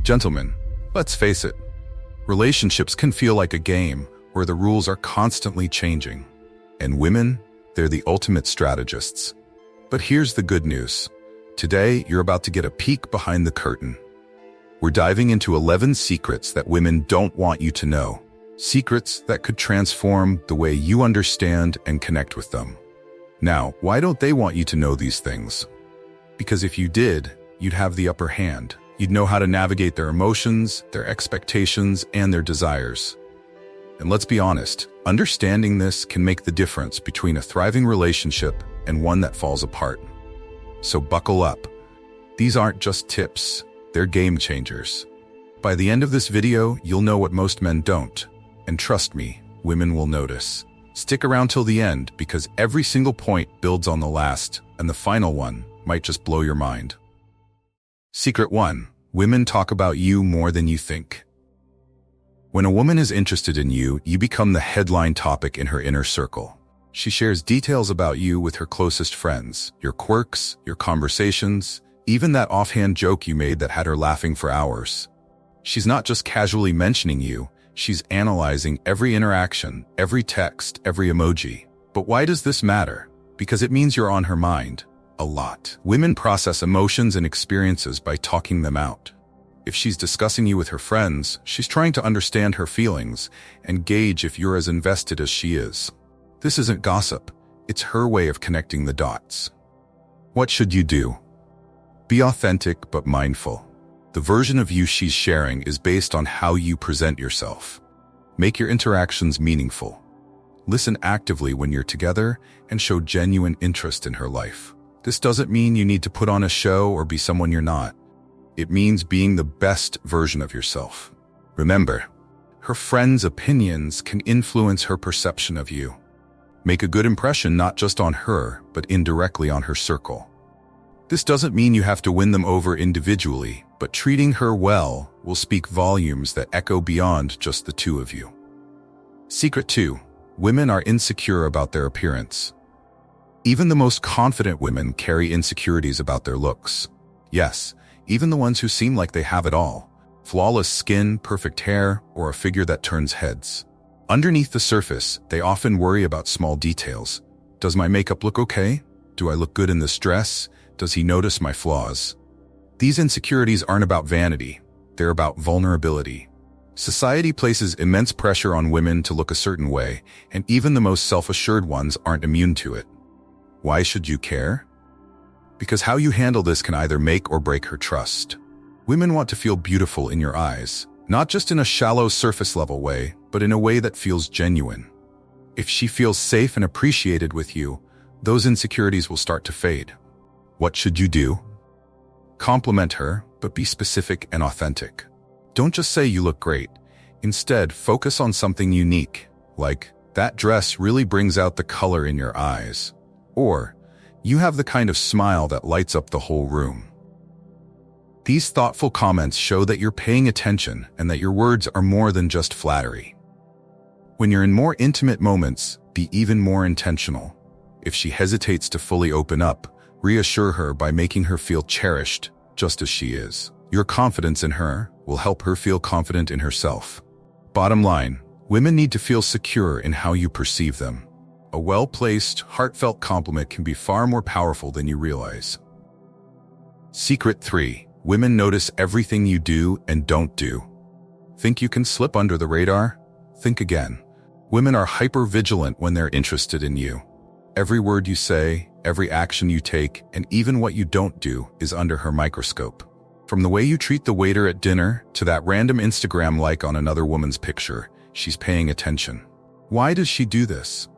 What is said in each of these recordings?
Gentlemen, let's face it, relationships can feel like a game where the rules are constantly changing. And women, they're the ultimate strategists. But here's the good news. Today, you're about to get a peek behind the curtain. We're diving into 11 secrets that women don't want you to know. Secrets that could transform the way you understand and connect with them. Now, why don't they want you to know these things? Because if you did, you'd have the upper hand. You'd know how to navigate their emotions, their expectations, and their desires. And let's be honest, understanding this can make the difference between a thriving relationship and one that falls apart. So buckle up. These aren't just tips, they're game changers. By the end of this video, you'll know what most men don't. And trust me, women will notice. Stick around till the end because every single point builds on the last, and the final one might just blow your mind. Secret 1. Women talk about you more than you think. When a woman is interested in you, you become the headline topic in her inner circle. She shares details about you with her closest friends, your quirks, your conversations, even that offhand joke you made that had her laughing for hours. She's not just casually mentioning you, she's analyzing every interaction, every text, every emoji. But why does this matter? Because it means you're on her mind. A lot. Women process emotions and experiences by talking them out. If she's discussing you with her friends, she's trying to understand her feelings and gauge if you're as invested as she is. This isn't gossip. It's her way of connecting the dots. What should you do? Be authentic but mindful. The version of you she's sharing is based on how you present yourself. Make your interactions meaningful. Listen actively when you're together and show genuine interest in her life. This doesn't mean you need to put on a show or be someone you're not. It means being the best version of yourself. Remember, her friends' opinions can influence her perception of you. Make a good impression not just on her, but indirectly on her circle. This doesn't mean you have to win them over individually, but treating her well will speak volumes that echo beyond just the two of you. Secret 2. Women are insecure about their appearance. Even the most confident women carry insecurities about their looks. Yes, even the ones who seem like they have it all. Flawless skin, perfect hair, or a figure that turns heads. Underneath the surface, they often worry about small details. Does my makeup look okay? Do I look good in this dress? Does he notice my flaws? These insecurities aren't about vanity. They're about vulnerability. Society places immense pressure on women to look a certain way, and even the most self-assured ones aren't immune to it. Why should you care? Because how you handle this can either make or break her trust. Women want to feel beautiful in your eyes, not just in a shallow surface-level way, but in a way that feels genuine. If she feels safe and appreciated with you, those insecurities will start to fade. What should you do? Compliment her, but be specific and authentic. Don't just say you look great. Instead, focus on something unique, like, that dress really brings out the color in your eyes. Or, you have the kind of smile that lights up the whole room. These thoughtful comments show that you're paying attention and that your words are more than just flattery. When you're in more intimate moments, be even more intentional. If she hesitates to fully open up, reassure her by making her feel cherished, just as she is. Your confidence in her will help her feel confident in herself. Bottom line, women need to feel secure in how you perceive them. A well-placed, heartfelt compliment can be far more powerful than you realize. Secret 3. Women notice everything you do and don't do. Think you can slip under the radar? Think again. Women are hyper-vigilant when they're interested in you. Every word you say, every action you take, and even what you don't do is under her microscope. From the way you treat the waiter at dinner to that random Instagram like on another woman's picture, she's paying attention. Why does she do this?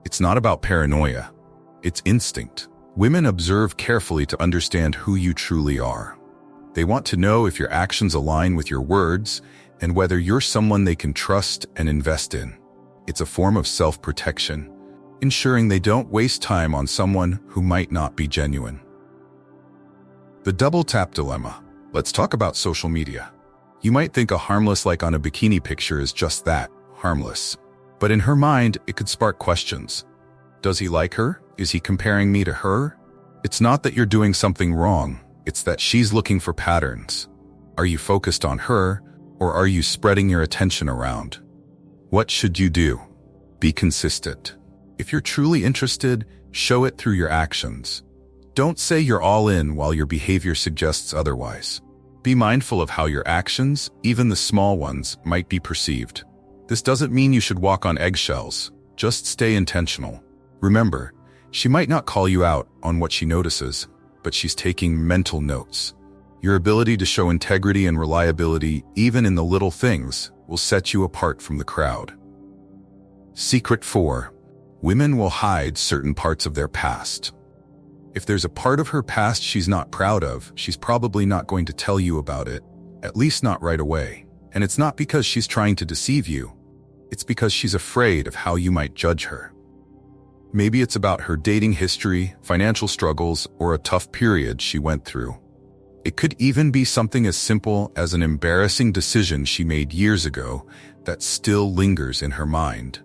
It's not about paranoia. It's instinct. Women observe carefully to understand who you truly are. They want to know if your actions align with your words and whether you're someone they can trust and invest in. It's a form of self-protection, ensuring they don't waste time on someone who might not be genuine. The double tap dilemma. Let's talk about social media. You might think a harmless like on a bikini picture is just that, harmless. But in her mind, it could spark questions. Does he like her? Is he comparing me to her? It's not that you're doing something wrong. It's that she's looking for patterns. Are you focused on her, or are you spreading your attention around? What should you do? Be consistent. If you're truly interested, show it through your actions. Don't say you're all in while your behavior suggests otherwise. Be mindful of how your actions, even the small ones, might be perceived. This doesn't mean you should walk on eggshells. Just stay intentional. Remember, she might not call you out on what she notices, but she's taking mental notes. Your ability to show integrity and reliability, even in the little things, will set you apart from the crowd. Secret 4. Women will hide certain parts of their past. If there's a part of her past she's not proud of, she's probably not going to tell you about it, at least not right away. And it's not because she's trying to deceive you. It's because she's afraid of how you might judge her. Maybe it's about her dating history, financial struggles, or a tough period she went through. It could even be something as simple as an embarrassing decision she made years ago that still lingers in her mind.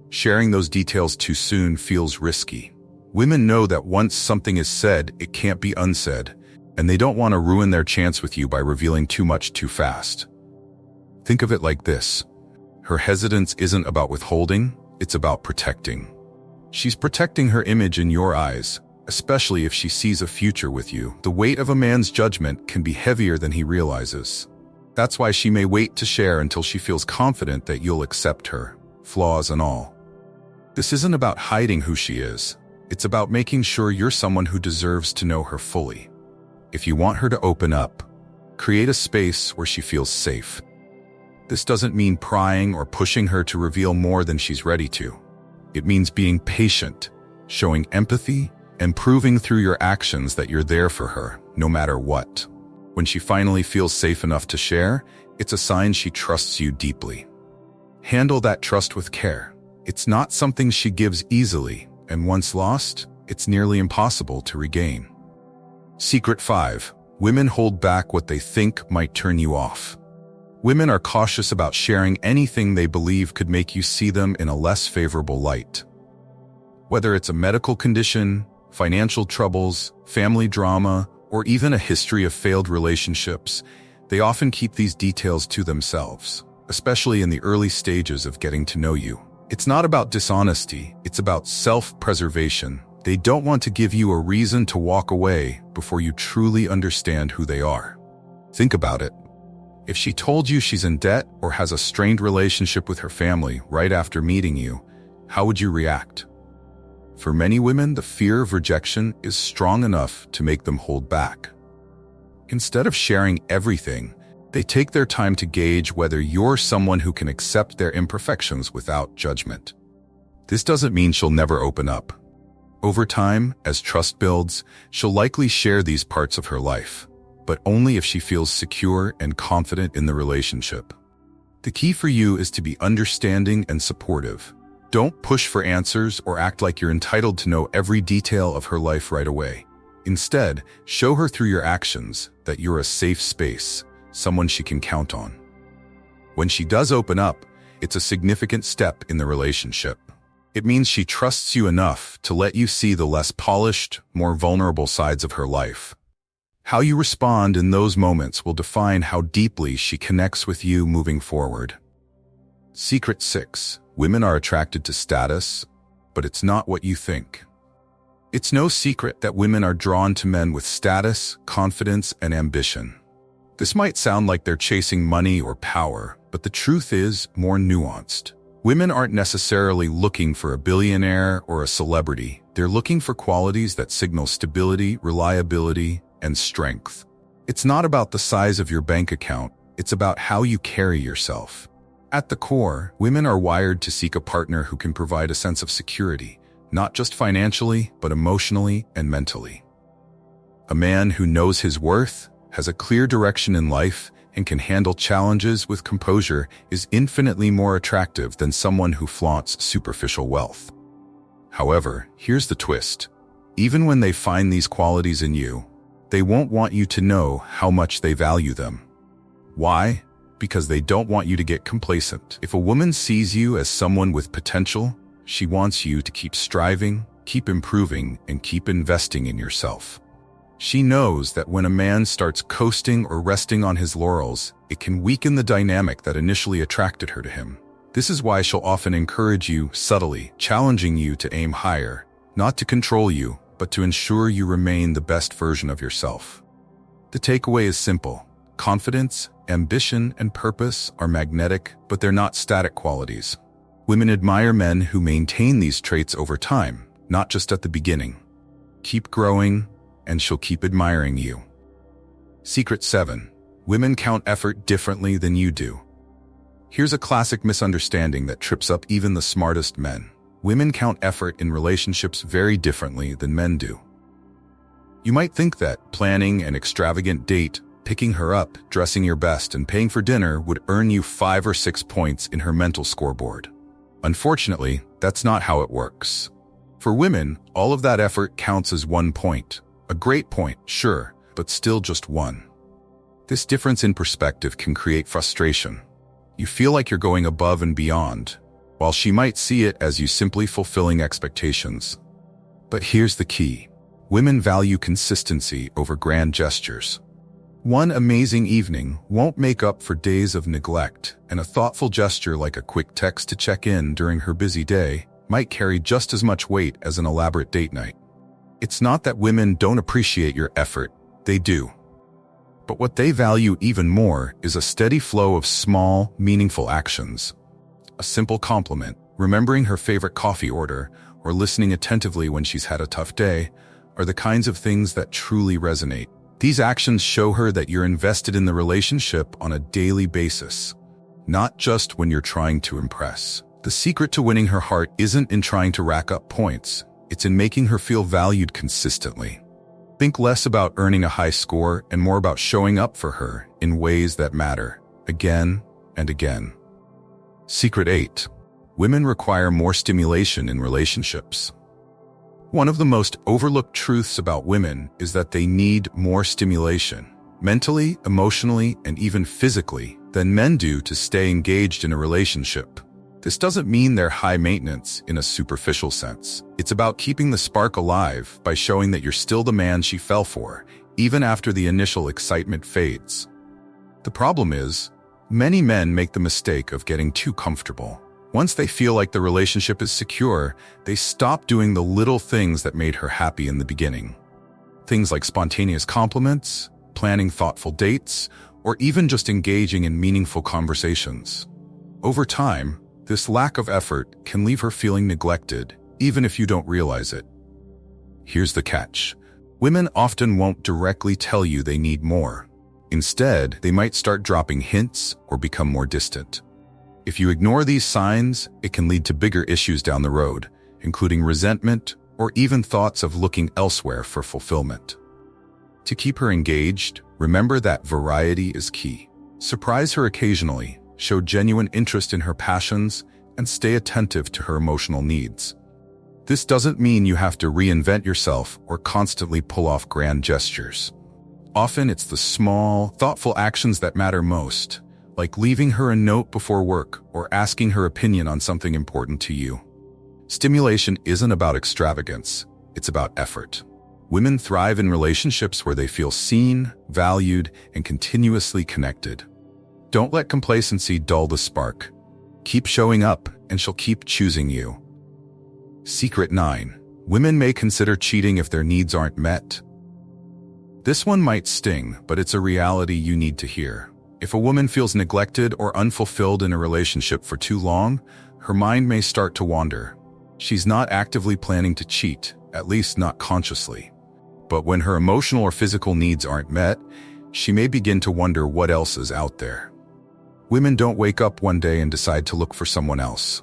Sharing those details too soon feels risky. Women know that once something is said, it can't be unsaid, and they don't want to ruin their chance with you by revealing too much too fast. Think of it like this. Her hesitance isn't about withholding, it's about protecting. She's protecting her image in your eyes, especially if she sees a future with you. The weight of a man's judgment can be heavier than he realizes. That's why she may wait to share until she feels confident that you'll accept her, flaws and all. This isn't about hiding who she is. It's about making sure you're someone who deserves to know her fully. If you want her to open up, create a space where she feels safe. This doesn't mean prying or pushing her to reveal more than she's ready to. It means being patient, showing empathy, and proving through your actions that you're there for her, no matter what. When she finally feels safe enough to share, it's a sign she trusts you deeply. Handle that trust with care. It's not something she gives easily, and once lost, it's nearly impossible to regain. Secret 5. Women hold back what they think might turn you off. Women are cautious about sharing anything they believe could make you see them in a less favorable light. Whether it's a medical condition, financial troubles, family drama, or even a history of failed relationships, they often keep these details to themselves, especially in the early stages of getting to know you. It's not about dishonesty, it's about self-preservation. They don't want to give you a reason to walk away before you truly understand who they are. Think about it. If she told you she's in debt or has a strained relationship with her family right after meeting you, how would you react? For many women, the fear of rejection is strong enough to make them hold back. Instead of sharing everything, they take their time to gauge whether you're someone who can accept their imperfections without judgment. This doesn't mean she'll never open up. Over time, as trust builds, she'll likely share these parts of her life, but only if she feels secure and confident in the relationship. The key for you is to be understanding and supportive. Don't push for answers or act like you're entitled to know every detail of her life right away. Instead, show her through your actions that you're a safe space, someone she can count on. When she does open up, it's a significant step in the relationship. It means she trusts you enough to let you see the less polished, more vulnerable sides of her life. How you respond in those moments will define how deeply she connects with you moving forward. Secret 6. Women are attracted to status, but it's not what you think. It's no secret that women are drawn to men with status, confidence, and ambition. This might sound like they're chasing money or power, but the truth is more nuanced. Women aren't necessarily looking for a billionaire or a celebrity. They're looking for qualities that signal stability, reliability, and strength. It's not about the size of your bank account, it's about how you carry yourself. At the core, women are wired to seek a partner who can provide a sense of security, not just financially, but emotionally and mentally. A man who knows his worth, has a clear direction in life, and can handle challenges with composure is infinitely more attractive than someone who flaunts superficial wealth. However, here's the twist. Even when they find these qualities in you, they won't want you to know how much they value them. Why? Because they don't want you to get complacent. If a woman sees you as someone with potential, she wants you to keep striving, keep improving, and keep investing in yourself. She knows that when a man starts coasting or resting on his laurels, it can weaken the dynamic that initially attracted her to him. This is why she'll often encourage you subtly, challenging you to aim higher, not to control you, but to ensure you remain the best version of yourself. The takeaway is simple. Confidence, ambition, and purpose are magnetic, but they're not static qualities. Women admire men who maintain these traits over time, not just at the beginning. Keep growing, and she'll keep admiring you. Secret 7. Women count effort differently than you do. Here's a classic misunderstanding that trips up even the smartest men. Women count effort in relationships very differently than men do. You might think that planning an extravagant date, picking her up, dressing your best, and paying for dinner would earn you 5 or 6 points in her mental scoreboard. Unfortunately, that's not how it works. For women, all of that effort counts as 1 point. A great point, sure, but still just one. This difference in perspective can create frustration. You feel like you're going above and beyond, while she might see it as you simply fulfilling expectations. But here's the key. Women value consistency over grand gestures. One amazing evening won't make up for days of neglect, and a thoughtful gesture like a quick text to check in during her busy day might carry just as much weight as an elaborate date night. It's not that women don't appreciate your effort, they do. But what they value even more is a steady flow of small, meaningful actions. A simple compliment, remembering her favorite coffee order, or listening attentively when she's had a tough day, are the kinds of things that truly resonate. These actions show her that you're invested in the relationship on a daily basis, not just when you're trying to impress. The secret to winning her heart isn't in trying to rack up points, it's in making her feel valued consistently. Think less about earning a high score and more about showing up for her in ways that matter, again and again. Secret 8. Women require more stimulation in relationships. One of the most overlooked truths about women is that they need more stimulation, mentally, emotionally, and even physically, than men do to stay engaged in a relationship. This doesn't mean they're high maintenance in a superficial sense. It's about keeping the spark alive by showing that you're still the man she fell for, even after the initial excitement fades. The problem is, many men make the mistake of getting too comfortable. Once they feel like the relationship is secure, they stop doing the little things that made her happy in the beginning. Things like spontaneous compliments, planning thoughtful dates, or even just engaging in meaningful conversations. Over time, this lack of effort can leave her feeling neglected, even if you don't realize it. Here's the catch. Women often won't directly tell you they need more. Instead, they might start dropping hints or become more distant. If you ignore these signs, it can lead to bigger issues down the road, including resentment or even thoughts of looking elsewhere for fulfillment. To keep her engaged, remember that variety is key. Surprise her occasionally, show genuine interest in her passions, and stay attentive to her emotional needs. This doesn't mean you have to reinvent yourself or constantly pull off grand gestures. Often it's the small, thoughtful actions that matter most, like leaving her a note before work or asking her opinion on something important to you. Stimulation isn't about extravagance, it's about effort. Women thrive in relationships where they feel seen, valued, and continuously connected. Don't let complacency dull the spark. Keep showing up, and she'll keep choosing you. Secret 9. Women may consider cheating if their needs aren't met. This one might sting, but it's a reality you need to hear. If a woman feels neglected or unfulfilled in a relationship for too long, her mind may start to wander. She's not actively planning to cheat, at least not consciously. But when her emotional or physical needs aren't met, she may begin to wonder what else is out there. Women don't wake up one day and decide to look for someone else.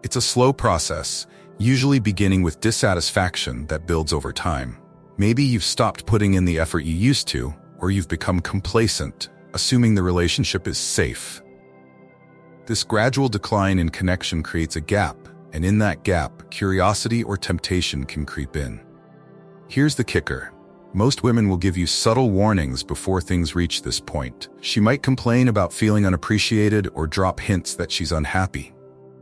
It's a slow process, usually beginning with dissatisfaction that builds over time. Maybe you've stopped putting in the effort you used to, or you've become complacent, assuming the relationship is safe. This gradual decline in connection creates a gap, and in that gap, curiosity or temptation can creep in. Here's the kicker. Most women will give you subtle warnings before things reach this point. She might complain about feeling unappreciated or drop hints that she's unhappy.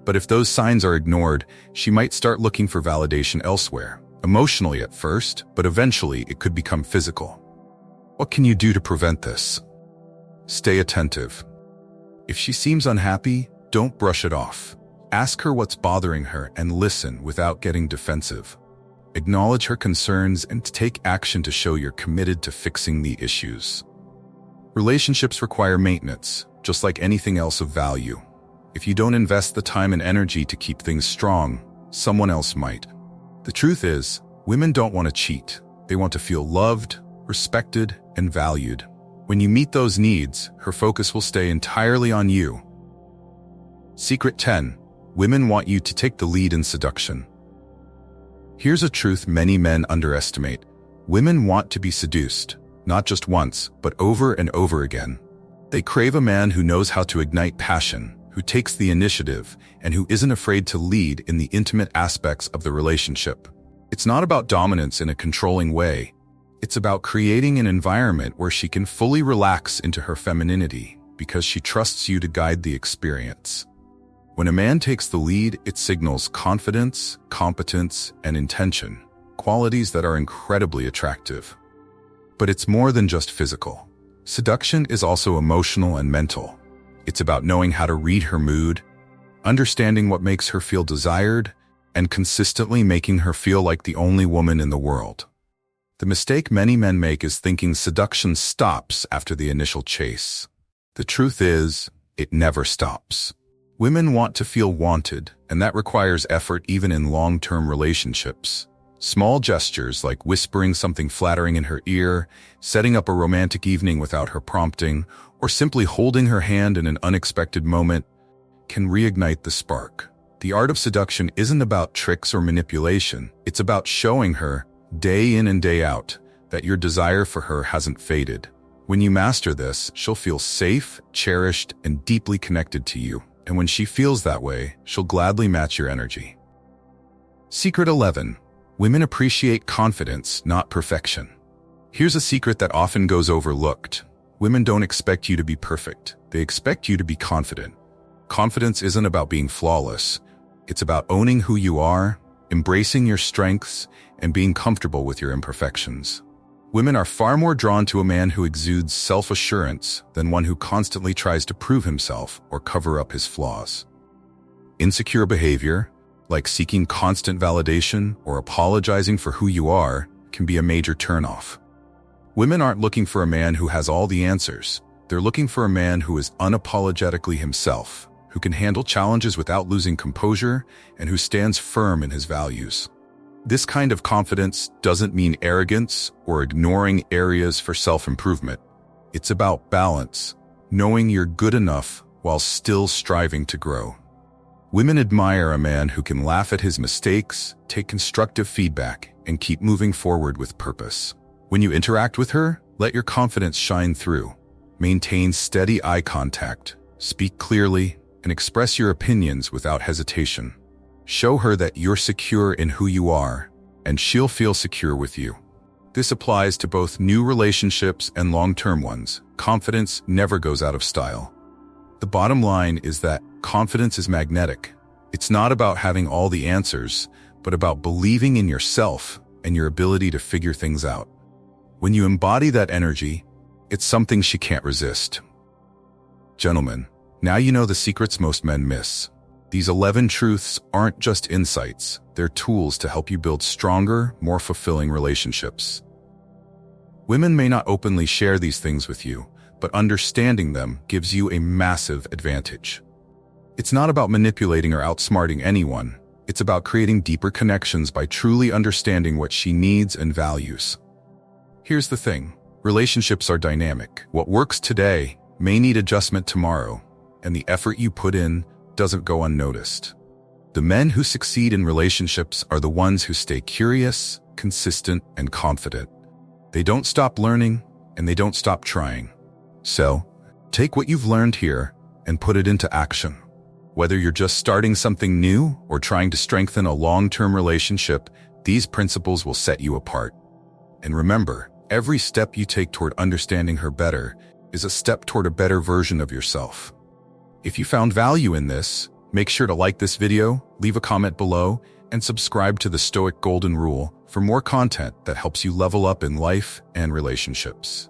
But if those signs are ignored, she might start looking for validation elsewhere. emotionally at first, but eventually it could become physical. What can you do to prevent this? Stay attentive. If she seems unhappy, don't brush it off. Ask her what's bothering her and listen without getting defensive. Acknowledge her concerns and take action to show you're committed to fixing the issues. Relationships require maintenance, just like anything else of value. If you don't invest the time and energy to keep things strong, someone else might. The truth is, women don't want to cheat. They want to feel loved, respected, and valued. When you meet those needs, her focus will stay entirely on you. Secret 10. Women want you to take the lead in seduction. Here's a truth many men underestimate. Women want to be seduced, not just once, but over and over again. They crave a man who knows how to ignite passion, who takes the initiative, and who isn't afraid to lead in the intimate aspects of the relationship. It's not about dominance in a controlling way. It's about creating an environment where she can fully relax into her femininity because she trusts you to guide the experience. When a man takes the lead, it signals confidence, competence, and intention, qualities that are incredibly attractive. But it's more than just physical. Seduction is also emotional and mental. It's about knowing how to read her mood, understanding what makes her feel desired, and consistently making her feel like the only woman in the world. The mistake many men make is thinking seduction stops after the initial chase. The truth is, it never stops. Women want to feel wanted, and that requires effort even in long-term relationships. Small gestures like whispering something flattering in her ear, setting up a romantic evening without her prompting, or simply holding her hand in an unexpected moment can reignite the spark. The art of seduction isn't about tricks or manipulation. It's about showing her, day in and day out, that your desire for her hasn't faded. When you master this, she'll feel safe, cherished, and deeply connected to you. And when she feels that way, she'll gladly match your energy. Secret 11. Women appreciate confidence, not perfection. Here's a secret that often goes overlooked. Women don't expect you to be perfect. They expect you to be confident. Confidence isn't about being flawless. It's about owning who you are, embracing your strengths, and being comfortable with your imperfections. Women are far more drawn to a man who exudes self-assurance than one who constantly tries to prove himself or cover up his flaws. Insecure behavior, like seeking constant validation or apologizing for who you are, can be a major turnoff. Women aren't looking for a man who has all the answers. They're looking for a man who is unapologetically himself, who can handle challenges without losing composure, and who stands firm in his values. This kind of confidence doesn't mean arrogance or ignoring areas for self-improvement. It's about balance, knowing you're good enough while still striving to grow. Women admire a man who can laugh at his mistakes, take constructive feedback, and keep moving forward with purpose. When you interact with her, let your confidence shine through. Maintain steady eye contact, speak clearly, and express your opinions without hesitation. Show her that you're secure in who you are, and she'll feel secure with you. This applies to both new relationships and long-term ones. Confidence never goes out of style. The bottom line is that confidence is magnetic. It's not about having all the answers, but about believing in yourself and your ability to figure things out. When you embody that energy, it's something she can't resist. Gentlemen, now you know the secrets most men miss. These 11 truths aren't just insights, they're tools to help you build stronger, more fulfilling relationships. Women may not openly share these things with you, but understanding them gives you a massive advantage. It's not about manipulating or outsmarting anyone. It's about creating deeper connections by truly understanding what she needs and values. Here's the thing. Relationships are dynamic. What works today may need adjustment tomorrow, and the effort you put in doesn't go unnoticed. The men who succeed in relationships are the ones who stay curious, consistent, and confident. They don't stop learning, and they don't stop trying. So, take what you've learned here and put it into action. Whether you're just starting something new or trying to strengthen a long-term relationship, these principles will set you apart. And remember, every step you take toward understanding her better is a step toward a better version of yourself. If you found value in this, make sure to like this video, leave a comment below, and subscribe to the Stoic Golden Rule for more content that helps you level up in life and relationships.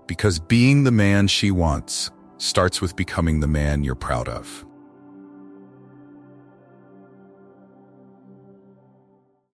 Because being the man she wants starts with becoming the man you're proud of.